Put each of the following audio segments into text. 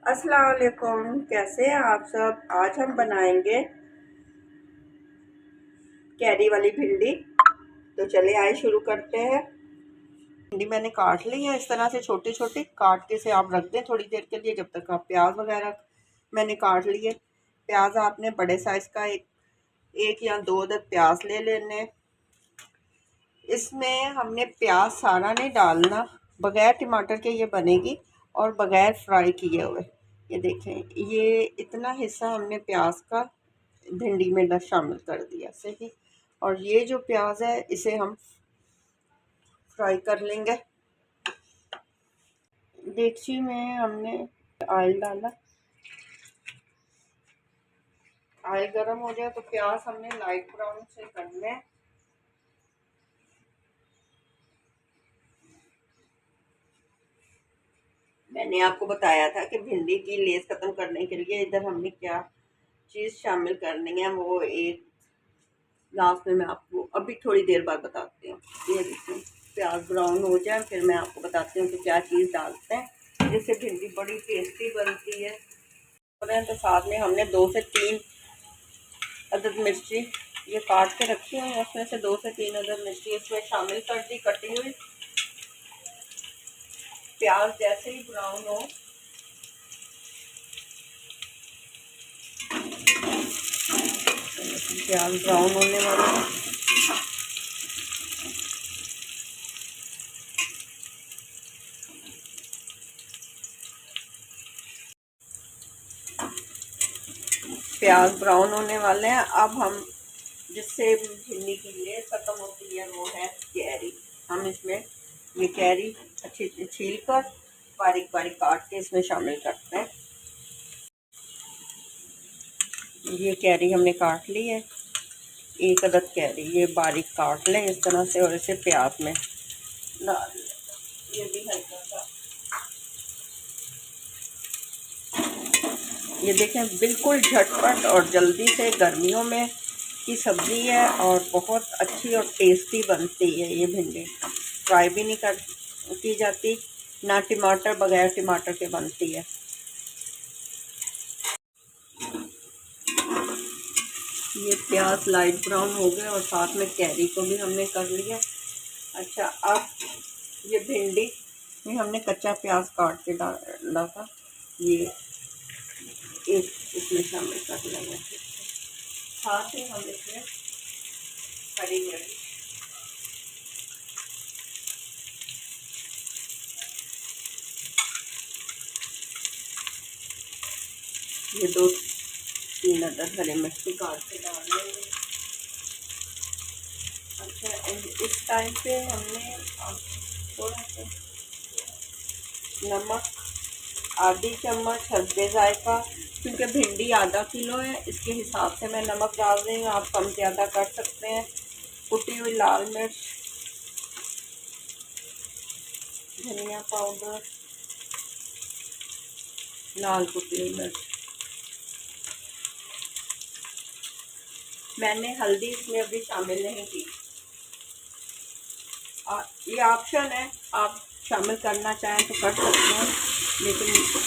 अस्सलाम वालेकुम, कैसे हैं आप सब। आज हम बनाएंगे कैरी वाली भिंडी। तो चलिए आइए शुरू करते हैं। भिंडी मैंने काट ली है इस तरह से छोटी छोटी काट के से आप रख दें थोड़ी देर के लिए, जब तक आप प्याज वगैरह मैंने काट लिए। प्याज आपने बड़े साइज का एक या दो अदद प्याज ले लेने। इसमें हमने प्याज सारा नहीं डालना, बगैर टमाटर के ये बनेगी और बगैर फ्राई किए हुए। ये देखें, ये इतना हिस्सा हमने प्याज का भिंडी में शामिल कर दिया सही। और ये जो प्याज है इसे हम फ्राई कर लेंगे। देगची में हमने ऑयल डाला, ऑयल गर्म हो गया तो प्याज हमने लाइट ब्राउन से करना है। मैंने आपको बताया था कि भिंडी की लेस खत्म करने के लिए इधर हमने क्या चीज़ शामिल करनी है, वो एक लास्ट में मैं आपको अभी थोड़ी देर बाद बताती हूँ। ये देखिए, प्याज ब्राउन हो जाए फिर मैं आपको बताती हूँ कि क्या चीज़ डालते हैं जिससे भिंडी बड़ी टेस्टी बनती है। तो साथ में हमने 2 से 3 अदद मिर्ची ये काट के रखी हुई है, उसमें से 2 से 3 अदद मिर्ची इसमें शामिल कर दी कटी हुई। प्याज जैसे ही ब्राउन हो प्याज ब्राउन होने वाला है। प्याज ब्राउन होने वाले हैं। अब हम जिससे भिंडी की लेस खत्म होती है वो है कैरी। हम इसमें ये कैरी अच्छी छील कर बारीक बारीक काट के इसमें शामिल करते हैं। ये कैरी हमने काट ली है, एक अदद कैरी ये बारीक काट लें इस तरह से और इसे प्याज में डाल लें। ये भी हल्का सा, ये देखें बिल्कुल झटपट और जल्दी से गर्मियों में की सब्ज़ी है और बहुत अच्छी और टेस्टी बनती है। ये भिंडी फ्राई भी नहीं की जाती, ना टमाटर, बगैर टमाटर के बनती है। ये प्याज लाइट ब्राउन हो गए और साथ में कैरी को भी हमने कर लिया। अच्छा, अब ये भिंडी में हमने कच्चा प्याज काट के डाला था, ये एक इसमें शामिल कर लेंगे। साथ ही हम इसमें हरी मिर्च, ये 2-3 अदद हरी मिर्ची काट के डाल लेंगे। अच्छा, इस टाइम पे हमने थोड़ा सा नमक, आधी चम्मच हल्दे जायका, क्योंकि भिंडी आधा किलो है इसके हिसाब से मैं नमक डाल रही हूँ, आप कम ज़्यादा कर सकते हैं। कुटी हुई लाल मिर्च, धनिया पाउडर, लाल कुटी हुई मिर्च। मैंने हल्दी इसमें अभी शामिल नहीं की, ये ऑप्शन है, आप शामिल करना चाहें तो कर सकते हैं, लेकिन इसको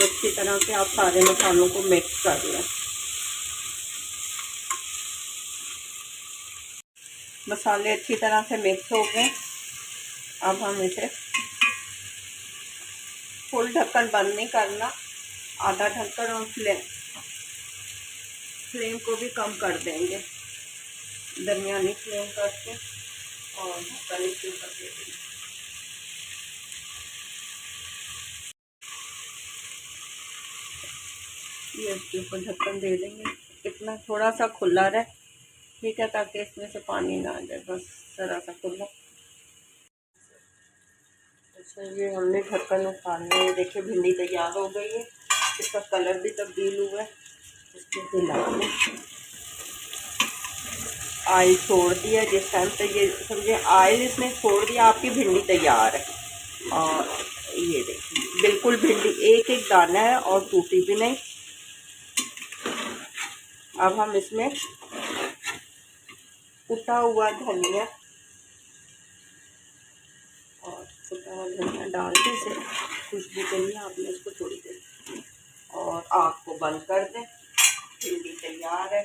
अच्छी तरह से आप सारे मसालों को मिक्स कर लें। मसाले अच्छी तरह से मिक्स हो गए। अब हम इसे फुल ढक्कन बंद नहीं करना, आधा ढक्कन और फ्लेम को भी कम कर देंगे, दरमियानी फ्लेम करके और ढक्कन इसके ऊपर दे देंगे। ये इसके ऊपर ढक्कन दे देंगे, इतना थोड़ा सा खुला रहे, ठीक है, ताकि इसमें से पानी ना आ जाए, बस ज़रा सा खुला। अच्छा, ये हमने ढक्कन उतार लिया। ये देखिए भिंडी तैयार हो गई है, इसका कलर भी तब्दील हुआ है। इसके हिला लें, ऑयल छोड़ दिया, जिस टाइम पे ये समझे ऑयल इसने छोड़ दिया आपकी भिंडी तैयार है। और ये देखिए बिल्कुल भिंडी एक एक दाना है और टूटी भी नहीं। अब हम इसमें कुटा हुआ धनिया और कुटा हुआ धनिया डाल के इसे खुशबू के लिए आपने इसको थोड़ी देर और आग को बंद कर दें। भिंडी तैयार है।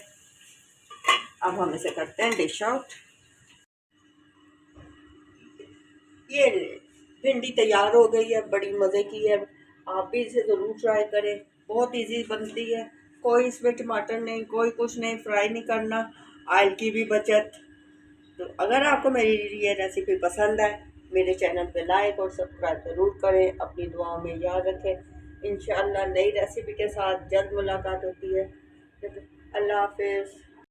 अब हम इसे करते हैं डिश आउट। ये भिंडी तैयार हो गई है, बड़ी मज़े की है। आप भी इसे ज़रूर ट्राई करें, बहुत इजी बनती है। कोई इसमें टमाटर नहीं, कोई कुछ नहीं, फ्राई नहीं करना, ऑयल की भी बचत। तो अगर आपको मेरी ये रेसिपी पसंद है, मेरे चैनल पे लाइक और सब्सक्राइब ज़रूर करें। अपनी दुआओं में याद रखें। इंशाअल्लाह नई रेसिपी के साथ जल्द मुलाकात होती है। अल्लाह हाफिज़।